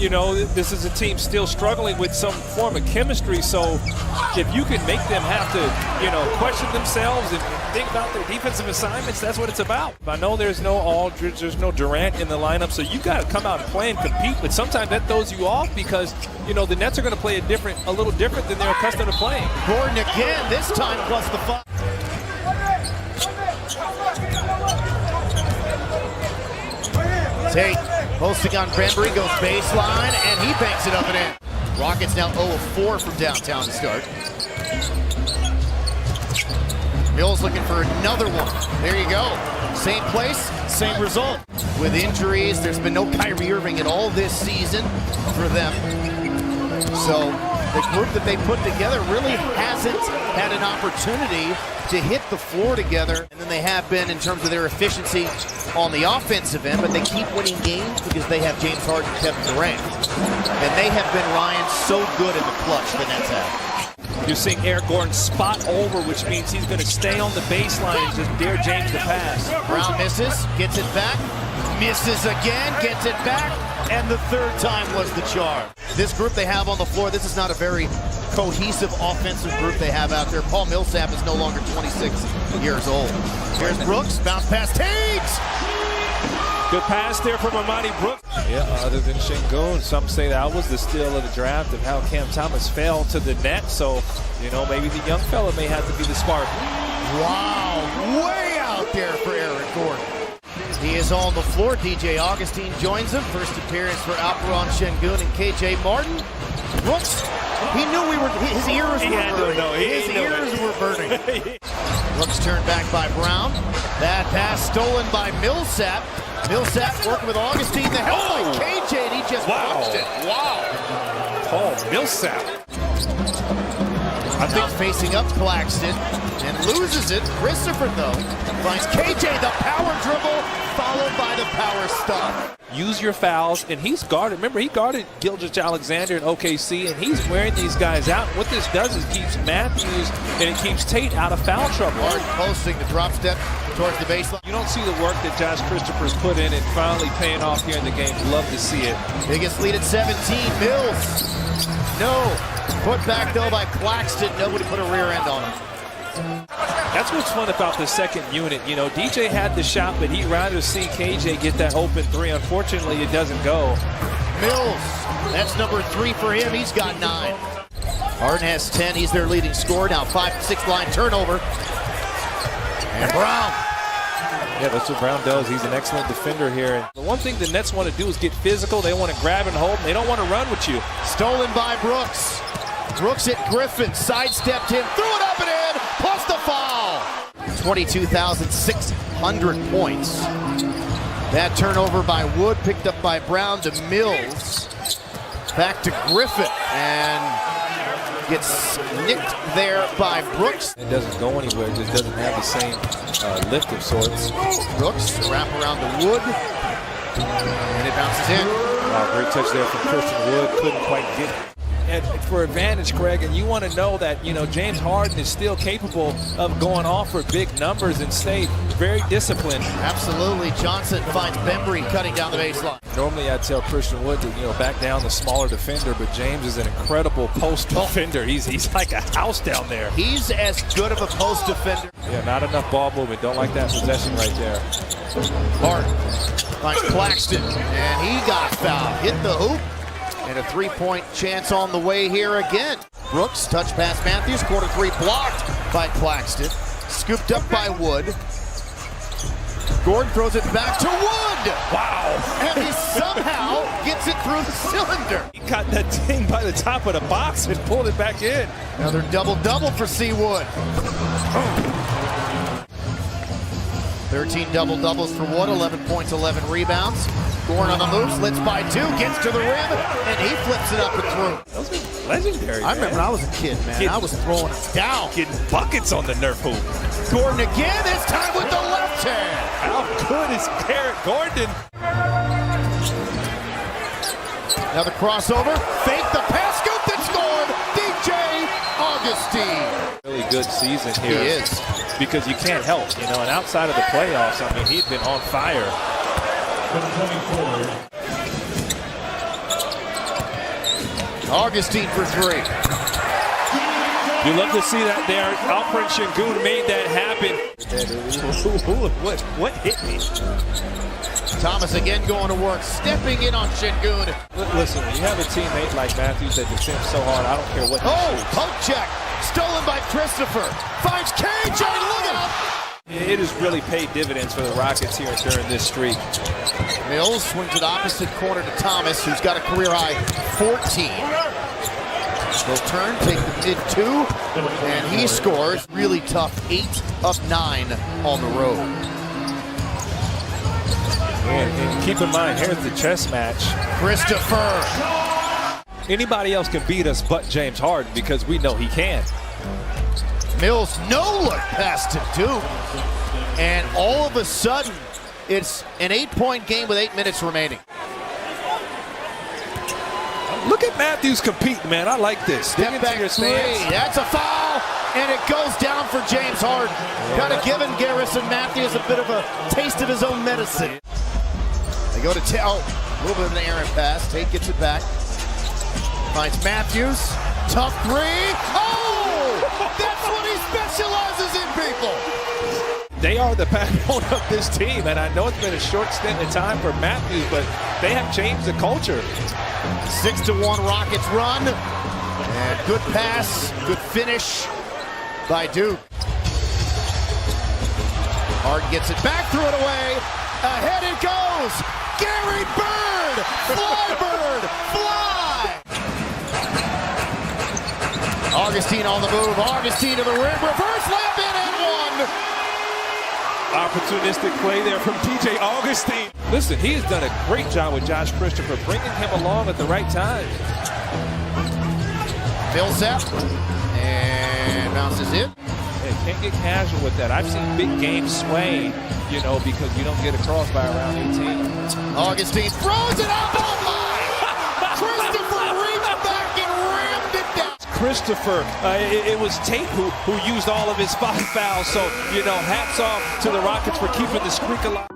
you know, this is a team still struggling with some form of chemistry. So if you can make them have to, you know, question themselves and think about their defensive assignments, that's what it's about. I know there's no Aldridge, there's no Durant in the lineup, so you got to come out and play and compete. But sometimes that throws you off because, you know, the Nets are going to play a little different than they're accustomed to playing. Gordon again, this time plus the 5. Tate posting on Bembry, goes baseline, and he banks it up and in. Rockets now 0 of 4 from downtown to start. Mills looking for another one. There you go. Same place, same result. With injuries, there's been no Kyrie Irving at all this season for them. So the group that they put together really hasn't had an opportunity to hit the floor together, and then they have been in terms of their efficiency on the offensive end, but they keep winning games because they have James Harden, Kevin Durant, and they have been, Ryan, so good in the clutch, the Nets have. You're seeing Eric Gordon spot over, which means he's going to stay on the baseline and just dare James to pass. Brown misses, gets it back, misses again, gets it back, and the third time was the charm. This group they have on the floor, this is not a very cohesive offensive group they have out there. Paul Millsap is no longer 26 years old. Here's Brooks, bounce pass, Tate! Good pass there from Amani Brooks. Yeah, other than Şengün, some say that was the steal of the draft of how Cam Thomas fell to the net. So, you know, maybe the young fella may have to be the smart. Wow, way out there for Eric Gordon. He is on the floor. DJ Augustine joins him. First appearance for Alperen Şengün and KJ Martin. Brooks, he knew his ears were burning. His ears were burning. Brooks turned back by Brown. That pass stolen by Millsap. Millsap working with Augustine. The help by KJ, and he just watched it. Wow. Paul Millsap. I think facing up Claxton and loses it. Christopher, though, finds KJ, the power dribble, followed by the power stop. Use your fouls, and he's guarded. Remember, he guarded Gilgeous-Alexander in OKC, and he's wearing these guys out. What this does is keeps Matthews and it keeps Tate out of foul trouble. Hard posting the drop step towards the baseline. You don't see the work that Josh Christopher's put in and finally paying off here in the game. Love to see it. Biggest lead at 17. Mills. No. Put back, though, by Claxton. Nobody put a rear end on him. That's what's fun about the second unit. You know, DJ had the shot, but he'd rather see KJ get that open three. Unfortunately, it doesn't go. Mills, that's number 3 for him. He's got 9. Harden has 10. He's their leading scorer. Now 5-6 line turnover. And Brown. Yeah, that's what Brown does. He's an excellent defender here. And the one thing the Nets want to do is get physical. They want to grab and hold, and they don't want to run with you. Stolen by Brooks. Brooks hit Griffin, sidestepped him, threw it up and in, plus the foul. 22,600 points. That turnover by Wood, picked up by Brown to Mills. Back to Griffin, and gets nicked there by Brooks. It doesn't go anywhere, it just doesn't have the same lift of sorts. Brooks, wrap around the Wood, and it bounces in. Oh, great touch there from Christian Wood, couldn't quite get it. For advantage, Craig, and you want to know that, you know, James Harden is still capable of going off for big numbers and stay very disciplined. Absolutely. Johnson finds Bembry cutting down the baseline. Normally I'd tell Christian Wood to, you know, back down the smaller defender, but James is an incredible post defender. He's like a house down there. He's as good of a post defender. Yeah, not enough ball movement. Don't like that possession right there. Harden finds Claxton, and he got fouled. Hit the hoop. And a three-point chance on the way here again. Brooks, touch pass Matthews, corner 3 blocked by Claxton. Scooped up by Wood. Gordon throws it back to Wood. Wow. And he somehow gets it through the cylinder. He caught that thing by the top of the box and pulled it back in. Another double-double for C. Wood. 13 double-doubles for Wood, 11 points, 11 rebounds. Gordon on the move, slits by 2, gets to the rim, and he flips it up and through. Those are legendary, I remember when I was a kid, man. I was throwing it down. Getting buckets on the Nerf hoop. Gordon again, this time with the left hand. How good is Eric Gordon? Now the crossover, fake the pass, scoop that scored, DJ Augustine. Really good season here. He is. Because you can't help, you know, and outside of the playoffs, I mean, he'd been on fire. Augustine for three. You love to see that there. Alfred Şengün made that happen. What hit me? Thomas again going to work, stepping in on Şengün. Listen, when you have a teammate like Matthews that defends so hard, I don't care what he shoots. Poke check, stolen by Christopher. Finds KJ, look out! It has really paid dividends for the Rockets here during this streak. Mills swings to the opposite corner to Thomas, who's got a career high 14. He'll turn, take the mid-2, and he scores. Really tough, 8 of 9 on the road. And keep in mind, here's the chess match. Christopher. Anybody else can beat us but James Harden because we know he can. Mills no-look pass to Duke. And all of a sudden, it's an 8-point game with 8 minutes remaining. Look at Matthews competing, man. I like this. Step back three. That's a foul, and it goes down for James Harden. Kind of giving Garrison Matthews a bit of a taste of his own medicine. They go to a little bit of an errant pass. Tate gets it back. Finds Matthews. Tough three. Oh! That's what he specializes in, people. They are the backbone of this team, and I know it's been a short stint in time for Matthews, but they have changed the culture. 6-1 Rockets run, and good pass, good finish by Duke. Harden gets it back, threw it away, ahead it goes, Gary Bird, fly Bird, fly! Augustine on the move, Augustine to the rim, reverse layup in and one! Opportunistic play there from DJ Augustine. Listen, he has done a great job with Josh Christopher, bringing him along at the right time. Mills up, and bounces in. Hey, can't get casual with that. I've seen big games sway, you know, because you don't get across by around 18. Augustine throws it up, oh my! Christopher reached back and rammed it down. Christopher, it was Tate who used all of his 5 fouls, so, you know, hats off to the Rockets for keeping the streak alive.